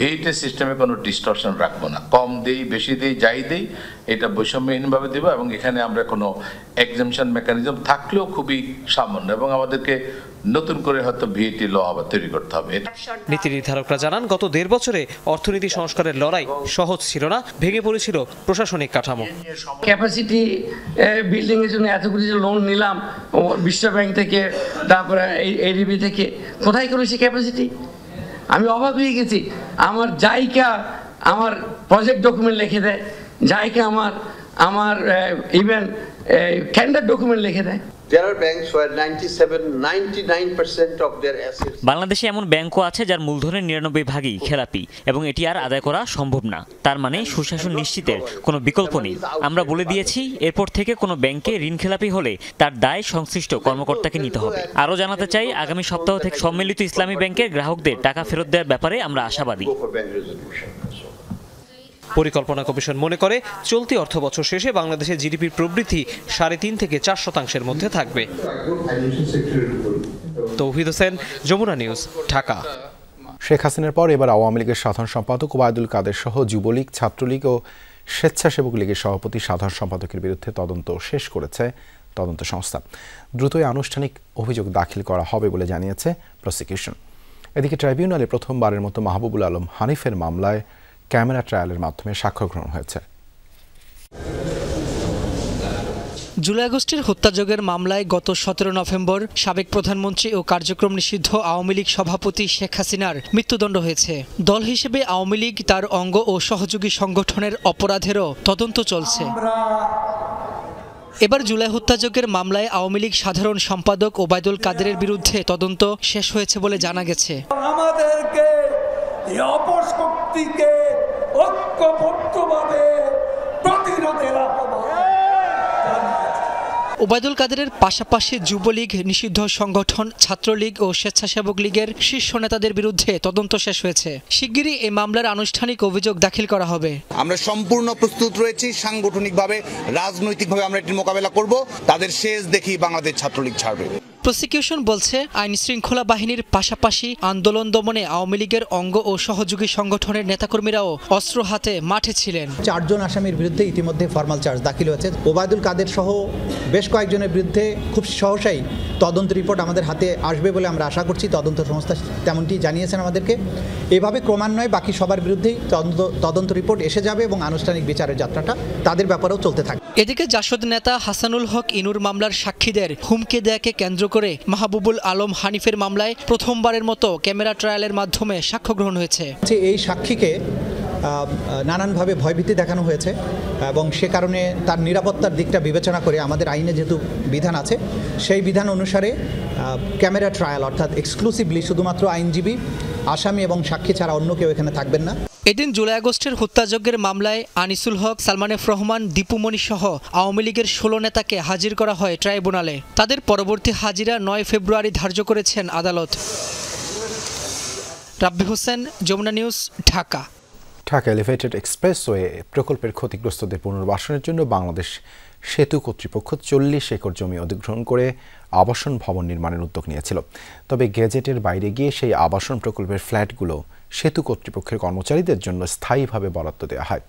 ভেট সিস্টেমে কোনো ডিস্টরশন রাখবো না, কম দেই বেশি দেই যাই দেই এটা বৈষম্যহীনভাবে দেবো, এবং এখানে আমরা কোনো এক্সামশন মেকানিজম থাকলেও খুবই সামান্য, এবং আমাদেরকে নতুন করে হয়তো ভিএটি ল আবার তৈরি করতে হবে। নীতি নির্ধারকরা জানান, গত 1.5 বছরে অর্থনীতি সংস্কারের লড়াই সহজ ছিল না, ভেঙে পড়েছিল প্রশাসনিক কাঠামো। ক্যাপাসিটি বিল্ডিং এর জন্য এতগুলি যে লোন নিলাম বিশ্ব ব্যাংক থেকে, তারপরে এডিবি থেকে, কোথায় করেছি ক্যাপাসিটি? আমি অবাক হয়ে গেছি। আমার জায়গা আমার প্রজেক্ট ডকুমেন্ট লিখে দেয়, জায়গা আমার ইভেন ক্যান্ডার ডকুমেন্ট লিখে দেয়। There are banks where 99% of their assets. বাংলাদেশে এমন ব্যাংকও আছে যার মূলধনের 99% খেলাপি এবং এটি আর আদায় করা সম্ভব না। তার মানে সুশাসন নিশ্চিতের কোনো বিকল্প নেই। আমরা বলে দিয়েছি এরপর থেকে কোনো ব্যাংকে ঋণ খেলাপি হলে তার দায় সংশ্লিষ্ট কর্মকর্তাকে নিতে হবে। আরও জানাতে চাই, আগামী সপ্তাহ থেকে সম্মিলিত ইসলামী ব্যাংকের গ্রাহকদের টাকা ফেরত দেওয়ার ব্যাপারে আমরা আশাবাদী। পরিকল্পনা কমিশন মনে করে চলতি অর্থবছর শেষে বাংলাদেশের জিডিপির প্রবৃদ্ধি 3.5 থেকে 4% মধ্যে থাকবে। তৌহিদ হোসেন, যমুনা নিউজ, ঢাকা। শেখ হাসিনার পর এবার আওয়ামী লীগের সাধারণ সম্পাদক ওবায়দুল কাদের সহ যুবলীগ, ছাত্রলীগ ও স্বেচ্ছাসেবক লীগের সভাপতি সাধারণ সম্পাদকের বিরুদ্ধে তদন্ত শেষ করেছে তদন্ত সংস্থা। দ্রুতই আনুষ্ঠানিক অভিযোগ দাখিল করা হবে বলে জানিয়েছে প্রসিকিউশন। এদিকে ট্রাইব্যুনালে প্রথমবারের মতো মাহবুবুল আলম হানিফের মামলায় ক্যামেরা ট্রায়ালের মাধ্যমে সাক্ষ্য গ্রহণ হয়েছে। জুলাই আগস্টের হত্যাযজ্ঞের মামলায় গত 17 নভেম্বর সাবেক প্রধানমন্ত্রী ও কার্যক্রম নিষিদ্ধ আওয়ামী লীগ সভাপতি শেখ হাসিনার মৃত্যুদণ্ড হয়েছে। দল হিসেবে আওয়ামী লীগ, তার অঙ্গ ও সহযোগী সংগঠনের অপরাধেরও তদন্ত চলছে। এবার জুলাই হত্যাযজ্ঞের মামলায় আওয়ামী লীগ সাধারণ সম্পাদক ওবায়দুল কাদেরের বিরুদ্ধে তদন্ত শেষ হয়েছে বলে জানা গেছে। আমাদেরকে এই অপশক্তিকে ঐক্যবদ্ধভাবে প্রতিরোধের আহ্বান। ওবায়দুল কাদেরের পাশাপাশি যুবলীগ, নিষিদ্ধ সংগঠন, ছাত্রলীগ ও স্বেচ্ছাসেবক লীগের শীর্ষ নেতাদের বিরুদ্ধে তদন্ত শেষ হয়েছে। শিগগিরই এই মামলার আনুষ্ঠানিক অভিযোগ দাখিল করা হবে। আমরা সম্পূর্ণ প্রস্তুত রয়েছি, সাংগঠনিকভাবে, রাজনৈতিকভাবে আমরা এটির মোকাবেলা করব। তাদের শেষ দেখি বাংলাদেশ ছাত্রলীগ ছাড়বে। প্রসিকিউশন বলছে, আইন শৃঙ্খলা বাহিনীর পাশাপাশি আন্দোলন দমনে আওয়ামী লীগের অঙ্গ ও সহযোগী সংগঠনের নেতাকর্মীরাও অস্ত্র হাতে মাঠে ছিলেন। 4 জন আসামির বিরুদ্ধে ইতিমধ্যে ফরমাল চার্জ দাখিল হয়েছে। ওবায়দুল কাদের সহ বেশ কয়েকজনের বিরুদ্ধে খুব সহসাই তদন্ত রিপোর্ট আমাদের হাতে আসবে বলে আমরা আশা করছি। তদন্ত সংস্থা তেমনটি জানিয়েছেন আমাদেরকে। এভাবে ক্রমান্বয়ে বাকি সবার বিরুদ্ধেই তদন্ত রিপোর্ট এসে যাবে এবং আনুষ্ঠানিক বিচারের যাত্রাটা তাদের ব্যাপারেও চলতে থাকবে। এদিকে জাসদ নেতা হাসানুল হক ইনুর মামলার সাক্ষীদের হুমকি দেয়াকে কেন্দ্র করে মাহবুবুল আলম হানিফের মামলায় প্রথমবারের মতো ক্যামেরা ট্রায়ালের মাধ্যমে সাক্ষ্য গ্রহণ হয়েছে। এই সাক্ষীকে নানানভাবে ভয়ভীতি দেখানো হয়েছে এবং সে কারণে তার নিরাপত্তার দিকটা বিবেচনা করে আমাদের আইনে যেহেতু বিধান আছে, সেই বিধান অনুসারে ক্যামেরা ট্রায়াল অর্থাৎ এক্সক্লুসিভলি শুধুমাত্র আইনজীবী, আসামি এবং সাক্ষী ছাড়া অন্য কেউ এখানে থাকবেন না। এদিন জুলাই আগস্টের হত্যাযজ্ঞের মামলায় আনিসুল হক, সালমান এফ রহমান, দীপুমণি সহ আওয়ামী লীগের 16 নেতাকে হাজির করা হয় ট্রাইব্যুনালে। তাদের পরবর্তী হাজিরা 9 ফেব্রুয়ারি ধার্য করেছেন আদালত। Rabbi Hossain, Jamuna News, Dhaka. Dhaka elevated expressway প্রকল্পের ক্ষতিগ্রস্তদের পুনর্বাসনের জন্য বাংলাদেশ সেতু কর্তৃপক্ষ 40 একর জমি অধিগ্রহণ করে আবাসন ভবন নির্মাণের উদ্যোগ নিয়েছিল। তবে গেজেটের বাইরে গিয়ে সেই আবাসন প্রকল্পের ফ্ল্যাটগুলো সেতু কর্তৃপক্ষের কর্মচারীদের জন্য স্থায়ীভাবে বরাদ্দ দেওয়া হয়।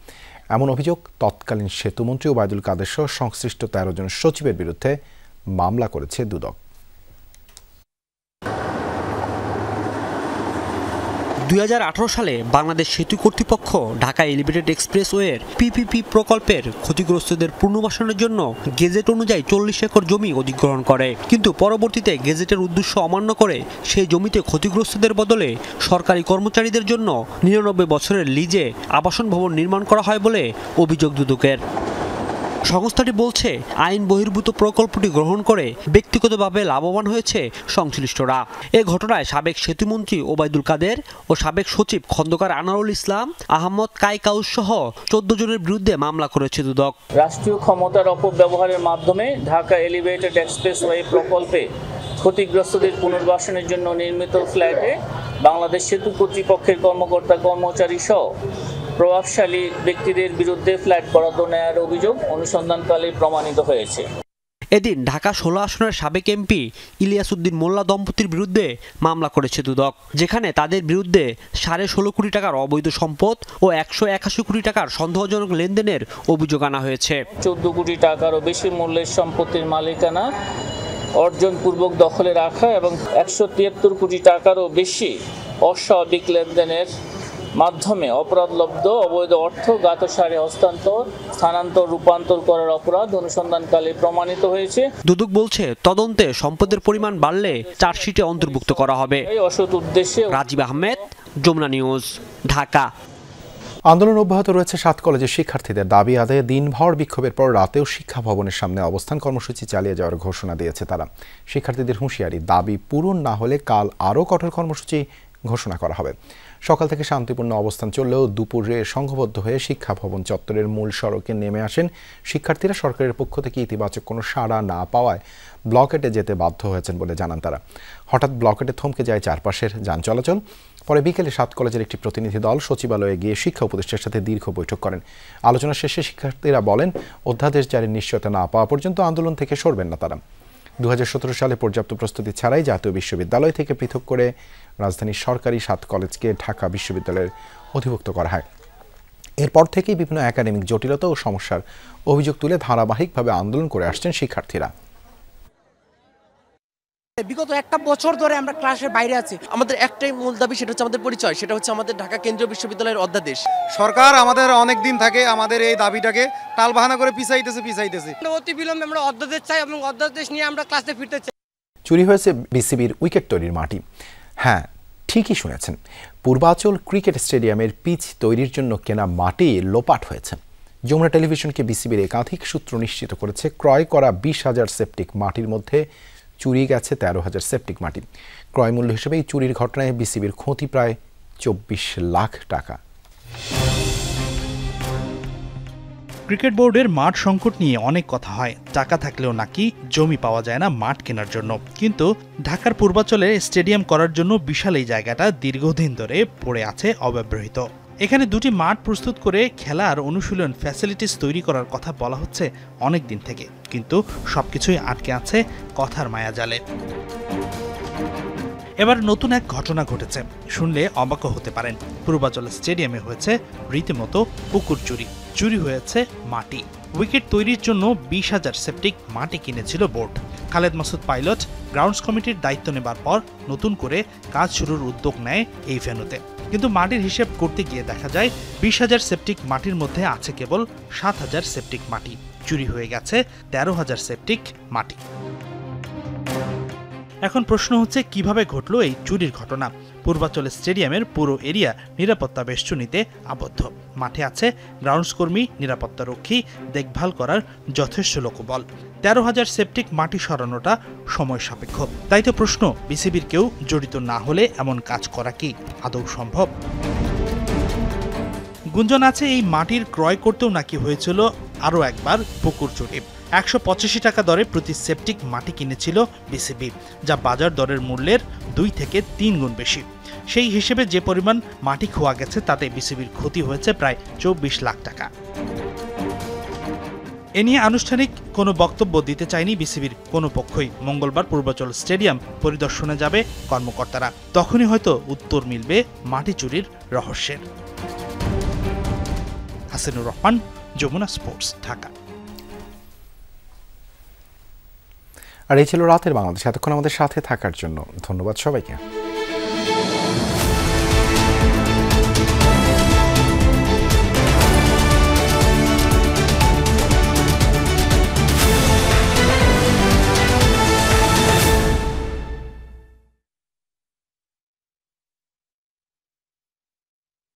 এমন অভিযোগ তৎকালীন সেতুমন্ত্রী ওবায়দুল কাদের সহ সংশ্লিষ্ট 13 জন সচিবের বিরুদ্ধে মামলা করেছে দুদক। 2018 সালে বাংলাদেশ সেতু কর্তৃপক্ষ ঢাকা এলিভেটেড এক্সপ্রেসওয়ের পিপিপি প্রকল্পের ক্ষতিগ্রস্তদের পুনর্বাসনের জন্য গেজেট অনুযায়ী 40 একর জমি অধিগ্রহণ করে, কিন্তু পরবর্তীতে গেজেটের উদ্দেশ্য অমান্য করে সেই জমিতে ক্ষতিগ্রস্তদের বদলে সরকারি কর্মচারীদের জন্য 99 বছরের লিজে আবাসন ভবন নির্মাণ করা হয় বলে অভিযোগ দুদকের। সংস্থাটি বলছে, আইন বহির্ভূত প্রকল্পটি গ্রহণ করে ব্যক্তিগতভাবে লাভবান হয়েছে সংশ্লিষ্টরা। এ ঘটনায় সাবেক সেতুমন্ত্রী ওবায়দুল কাদের ও সাবেক সচিব খন্দকার আনারুল ইসলাম, আহমদ কাইকাউস সহ 14 জনের বিরুদ্ধে মামলা করেছে দুদক। রাষ্ট্রীয় ক্ষমতার অপব্যবহারের মাধ্যমে ঢাকা এলিভেটেড এক্সপ্রেসওয়ে প্রকল্পে ক্ষতিগ্রস্তদের পুনর্বাসনের জন্য নির্মিত ফ্ল্যাটে বাংলাদেশ সেতু কর্তৃপক্ষের কর্মকর্তা কর্মচারী সহ প্রভাবশালী ব্যক্তিদের বিরুদ্ধে ফ্ল্যাট বরাদ্দ নেওয়ার অভিযোগ অনুসন্ধানকালে প্রমাণিত হয়েছে। এদিন ঢাকা 16 আসনের সাবেক এমপি ইলিয়াস উদ্দিন মোল্লা দম্পতির বিরুদ্ধে মামলা করেছে দুদক, যেখানে তাদের বিরুদ্ধে 16.5 কোটি টাকার অবৈধ সম্পদ ও 181 কোটি টাকার সন্দেহজনক লেনদেনের অভিযোগ আনা হয়েছে। 14 কোটি টাকারও বেশি মূল্যের সম্পত্তির মালিকানা অর্জনপূর্বক দখলে রাখা এবং 173 কোটি টাকারও বেশি অস্বাভাবিক লেনদেনের মাধ্যমে অপরাধলব্ধ অবৈধ অর্থ জ্ঞাতসারে হস্তান্তর, স্থানান্তর, রূপান্তর করার অপরাধ অনুসন্ধানকালে প্রমাণিত হয়েছে। দুদক বলছে, তদন্তে সম্পদের পরিমাণ বাড়লে চার্জশিটে অন্তর্ভুক্ত করা হবে। এই অসৎ উদ্দেশ্যে। রাজীব আহমেদ, যমুনা নিউজ, ঢাকা। আন্দোলন অব্যাহত রয়েছে 7 কলেজের শিক্ষার্থীদের দাবি আদায়ে দিনভর বিক্ষোভের পর রাতেও শিক্ষা ভবনের সামনে অবস্থান কর্মসূচি চালিয়ে যাওয়ার ঘোষণা দিয়েছে তারা। শিক্ষার্থীদের হুঁশিয়ারি, দাবি পূরণ না হলে কাল আরও কঠোর কর্মসূচি ঘোষণা করা হবে। সকাল থেকে শান্তিপূর্ণ অবস্থান চললেও দুপুরে সংঘবদ্ধ হয়ে শিক্ষা ভবন চত্বরের মূল সড়কে নেমে আসেন শিক্ষার্থীরা। সরকারের পক্ষ থেকে ইতিবাচক কোনো সাড়া না পাওয়ায় ব্লকেটে যেতে বাধ্য হয়েছেন বলে জানান তারা। হঠাৎ ব্লকেটে থমকে যায় চারপাশের যান চলাচল। পরে বিকেলে 7 কলেজের একটি প্রতিনিধি দল সচিবালয়ে গিয়ে শিক্ষা উপদেষ্টার সাথে দীর্ঘ বৈঠক করেন। আলোচনা শেষে শিক্ষার্থীরা বলেন, অধ্যাদেশ জারির নিশ্চয়তা না পাওয়া পর্যন্ত আন্দোলন থেকে সরবেন না তারা। 2017 সালে পর্যাপ্ত প্রস্তুতি ছাড়াই জাতীয় বিশ্ববিদ্যালয় থেকে পৃথক করে রাজধানীর সরকারি 7 কলেজকে ঢাকা বিশ্ববিদ্যালয়ের অধিভুক্ত করা হয়। এরপর থেকেই বিভিন্ন একাডেমিক জটিলতা ও সমস্যার অভিযোগ তুলে ধারাবাহিকভাবে আন্দোলন করে আসছেন শিক্ষার্থীরা। বিগত একটা বছর ধরে আমরা ক্লাসের বাইরে আছি। আমাদের একটাই মূল দাবি, সেটা হচ্ছে আমাদের পরিচয়, সেটা হচ্ছে আমাদের ঢাকা কেন্দ্রীয় বিশ্ববিদ্যালয়ের অধ্যাদেশ। সরকার আমাদের অনেক দিন থাকে আমাদের এই দাবিটাকে টালবাহানা করে পিছাইতেছে। অতি বিলম্বে আমরা অধ্যাদেশ চাই এবং অধ্যাদেশ নিয়ে আমরা ক্লাসে ফিরতে চাই। চুরি হয়েছে বিসিবির উইকেট তৈরির মাটি। হ্যাঁ, ঠিকই শুনেছেন, পূর্বাচল ক্রিকেট স্টেডিয়ামের পিচ তৈরির জন্য কেনা মাটি লোপাট হয়েছে। যমুনা টেলিভিশনকে বিসিবির একাধিক সূত্র নিশ্চিত করেছে, ক্রয় করা 20,000 সেপ্টিক মাটির মধ্যে চুরি গেছে 13,000 সেপ্টিক মাটি। ক্রয় মূল্য হিসেবে এই চুরির ঘটনায় বিসিবির ক্ষতি প্রায় 24 লাখ টাকা। ক্রিকেট বোর্ডের মাঠ সংকট নিয়ে অনেক কথা হয়। টাকা থাকলেও নাকি জমি পাওয়া যায় না মাঠ কেনার জন্য। কিন্তু ঢাকার পূর্বাচলে স্টেডিয়াম করার জন্য বিশাল এই জায়গাটা দীর্ঘদিন ধরে পড়ে আছে অব্যবহৃত। এখানে দুটি মাঠ প্রস্তুত করে খেলা আর অনুশীলন ফ্যাসিলিটিস তৈরি করার কথা বলা হচ্ছে অনেক দিন থেকে, কিন্তু সবকিছুই আটকে আছে কথার মায়াজালে। এবার নতুন এক ঘটনা ঘটেছে, শুনলে অবাক হতে পারেন। পূর্বাচল স্টেডিয়ামে হয়েছে রীতিমতো পুকুর চুরি। চুরি হয়েছে মাটি। উইকেট তৈরির জন্য 20,000 সেপ্টিক মাটি কিনেছিল board. Khaled Masud pilot grounds কমিটির দায়িত্ব নেবার পর নতুন করে কাজ শুরুর উদ্যোগ নেয় এই ভেন্যুতে। কিন্তু মাটির হিসেব করতে গিয়ে দেখা যায় 20,000 সেপ্টিক মাটির মধ্যে আছে কেবল 7,000 সেপ্টিক মাটি। চুরি হয়ে গেছে 13,000 সেপ্টিক মাটি। এখন প্রশ্ন হচ্ছে, কিভাবে ঘটল এই চুরির ঘটনা? পূর্বাচল স্টেডিয়ামের পুরো এরিয়া নিরাপত্তা বেষ্টনীতে আবদ্ধ। মাঠে আছে গ্রাউন্ডস কর্মী, নিরাপত্তা রক্ষী, দেখভাল করার যথেষ্ট লোকবল। 13,000 সেপ্টিক মাটি সরানোটা সময় সাপেক্ষ। তাই তো প্রশ্ন, বিসিবির কেউ জড়িত না হলে এমন কাজ করা কি আদৌ সম্ভব? গুঞ্জন আছে এই মাটির ক্রয় করতেও নাকি হয়েছিল আরও একবার পুকুর চুরি। 185 টাকা দরে প্রতি সেপ্টিক মাটি কিনেছিল বিসিবি, যা বাজার দরের মূল্যের 2 থেকে 3 গুণ বেশি। সেই হিসেবে যে পরিমাণ মাটি খোয়া গেছে তাতে বিসিবির ক্ষতি হয়েছে প্রায় 24 লাখ টাকা। এ নিয়ে আনুষ্ঠানিক কোনো বক্তব্য দিতে চায়নি বিসিবির কোনো পক্ষই। মঙ্গলবার পূর্বাচল স্টেডিয়াম পরিদর্শনে যাবে কর্মকর্তারা, তখনই হয়তো উত্তর মিলবে মাটি চুরির রহস্যের। হাসিনুর রহমান, যমুনা স্পোর্টস, ঢাকা। আর এই ছিল রাতের বাংলাদেশ। এতক্ষণ আমাদের সাথে থাকার জন্য ধন্যবাদ সবাইকে।